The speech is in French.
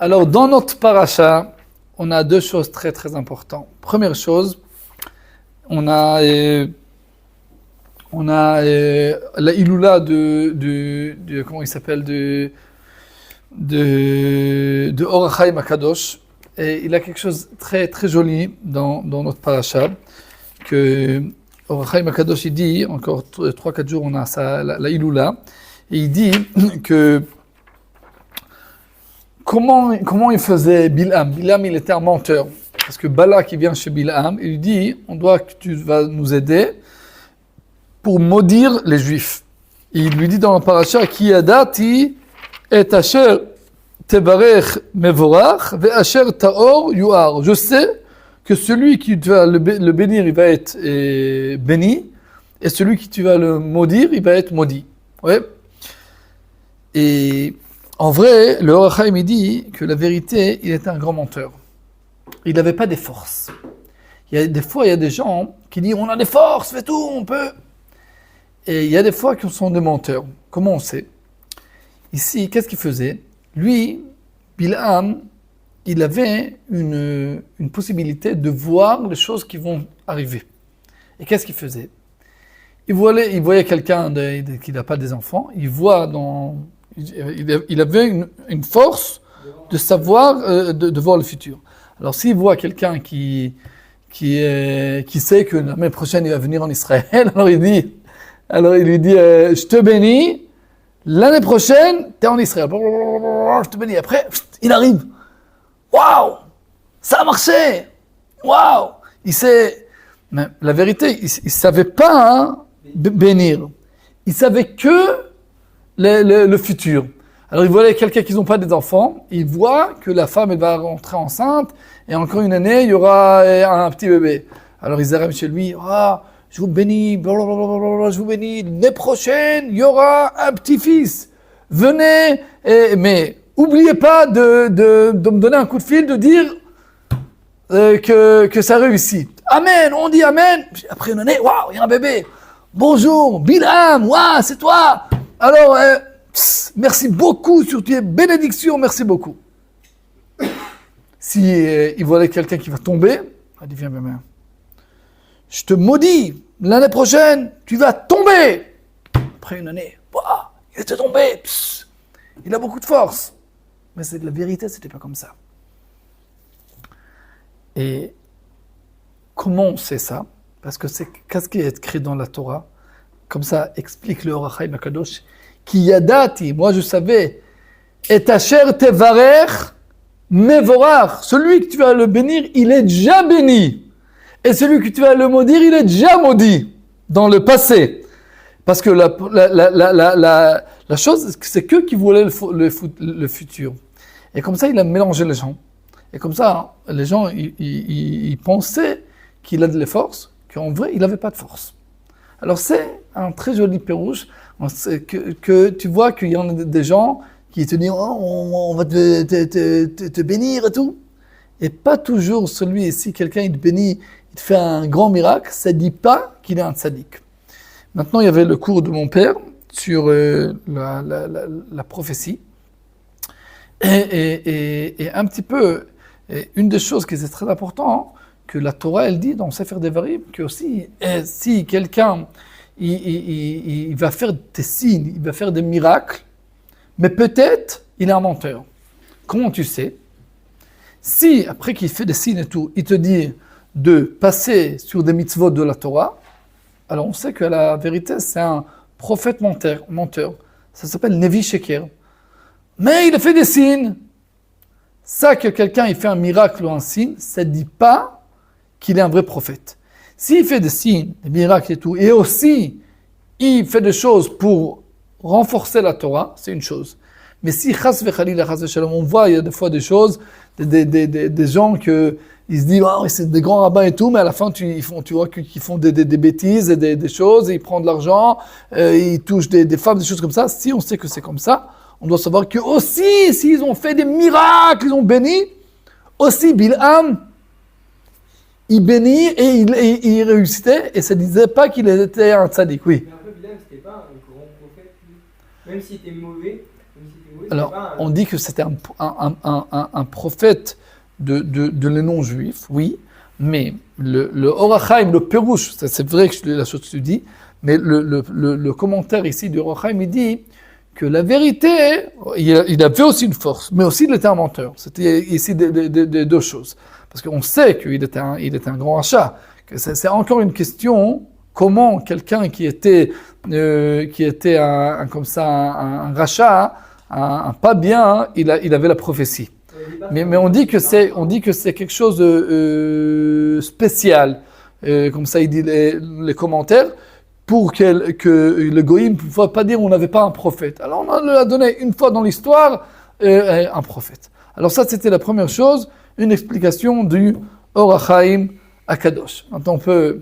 Alors, dans notre paracha, on a deux choses très très importantes. Première chose, on a la Iloula de comment il s'appelle, de Or HaChaim HaKadosh. Et il a quelque chose de très très joli dans notre paracha, que Or HaChaim HaKadosh, il dit, encore 3-4 jours, on a ça, la Iloula, et il dit que comment il faisait Bilham. Bilham, il était un menteur. Parce que Balak, qui vient chez Bilham, il lui dit, que tu vas nous aider pour maudire les Juifs. Et il lui dit dans le paracha, Ki yadati et asher tevarech mevorach ve asher taor yuar. Je sais que celui qui va le bénir, il va être béni, et celui qui tu vas le maudire, il va être maudit. Ouais. Et en vrai, le Or HaChaim, il dit que la vérité, il était un grand menteur. Il n'avait pas des forces. Des fois, il y a des gens qui disent, on a des forces, fais tout, on peut. Et il y a des fois qui sont des menteurs. Comment on sait? Ici, qu'est-ce qu'il faisait? Lui, Bilham, il avait une possibilité de voir les choses qui vont arriver. Et qu'est-ce qu'il faisait? Il voyait quelqu'un qui n'a pas des enfants, il avait une force de savoir, de voir le futur. Alors s'il voit quelqu'un qui sait que l'année prochaine il va venir en Israël, alors il lui dit, je te bénis, l'année prochaine, tu es en Israël. Je te bénis. Après, il arrive. Waouh! Ça a marché! Waouh! Il sait. Mais la vérité, il ne savait pas bénir. Il savait que le futur. Alors il voyait quelqu'un qui n'a pas des enfants, il voit que la femme elle va rentrer enceinte et encore une année il y aura un petit bébé. Alors ils arrivent chez lui, je vous bénis, blablabla, je vous bénis, l'année prochaine il y aura un petit-fils. Venez, mais oubliez pas de me donner un coup de fil, de dire que ça réussit. Amen, on dit amen. Après une année, waouh, il y a un bébé. Bonjour, Bilham, waouh, c'est toi. Alors, merci beaucoup sur tes bénédictions, merci beaucoup. Si il voyait quelqu'un qui va tomber, il dit, viens, je te maudis, l'année prochaine, tu vas tomber. Après une année, il était tombé, il a beaucoup de force. Mais c'est de la vérité, c'était pas comme ça. Et comment on sait ça? Parce que c'est qu'est-ce qui est écrit dans la Torah? Comme ça explique le Or HaChaim HaKadosh. Ki yadati, moi je savais, et asher tevarech mevorach, celui que tu vas le bénir, il est déjà béni. Et celui que tu vas le maudire, il est déjà maudit dans le passé. Parce que la chose, c'est qu'eux qui voulaient le futur. Et comme ça, il a mélangé les gens. Et comme ça, les gens, ils pensaient qu'il a de la force, qu'en vrai, il n'avait pas de force. Alors c'est un très joli pérouche, que tu vois qu'il y en a des gens qui te disent on va te bénir et tout. Et pas toujours celui, si quelqu'un il te bénit, il te fait un grand miracle, ça ne dit pas qu'il est un tzaddik. Maintenant, il y avait le cours de mon père sur la prophétie. Et un petit peu, une des choses qui est très importante, que la Torah, elle dit dans Sefer Devarim, que aussi, si quelqu'un, il va faire des signes, il va faire des miracles, mais peut-être, il est un menteur. Comment tu sais? Si, après qu'il fait des signes et tout, il te dit de passer sur des mitzvot de la Torah, alors on sait que la vérité, c'est un prophète menteur. Ça s'appelle Nevi Sheker. Mais il a fait des signes. Ça, que quelqu'un il fait un miracle ou un signe, ça ne dit pas qu'il est un vrai prophète. S'il fait des signes, des miracles et tout, et aussi il fait des choses pour renforcer la Torah, c'est une chose. Mais si chas v'chalila, chas v'shalom, on voit il y a des fois des choses, des gens que ils se disent c'est des grands rabbins et tout, mais à la fin tu vois qu'ils font des bêtises et des choses, et ils prennent de l'argent, ils touchent des femmes, des choses comme ça. Si on sait que c'est comme ça, on doit savoir que aussi s'ils ont fait des miracles, ils ont béni, aussi Bilham, il bénit et il réussissait, et ça ne disait pas qu'il était un tzaddik, oui. Mais un peu Bilham, c'était pas un grand prophète, lui. Même s'il était mauvais, Alors, on dit que c'était un prophète de les non-juifs, oui, mais le Or HaChaim, le Pérouche, c'est vrai que la chose que tu dis, mais le commentaire ici du Or HaChaim, il dit que la vérité, il avait aussi une force, mais aussi il était un menteur. C'était ici des deux choses. Parce qu'on sait qu'il était un grand rachat. C'est encore une question, comment quelqu'un qui était un rachat, un pas bien, il avait la prophétie. Mais on dit que c'est quelque chose de spécial. Comme ça, il dit les commentaires, pour que le goïm ne pouvait pas dire on n'avait pas un prophète. Alors on lui a donné une fois dans l'histoire un prophète. Alors ça, c'était la première chose, une explication du Or HaChaim Akadosh. Maintenant, on peut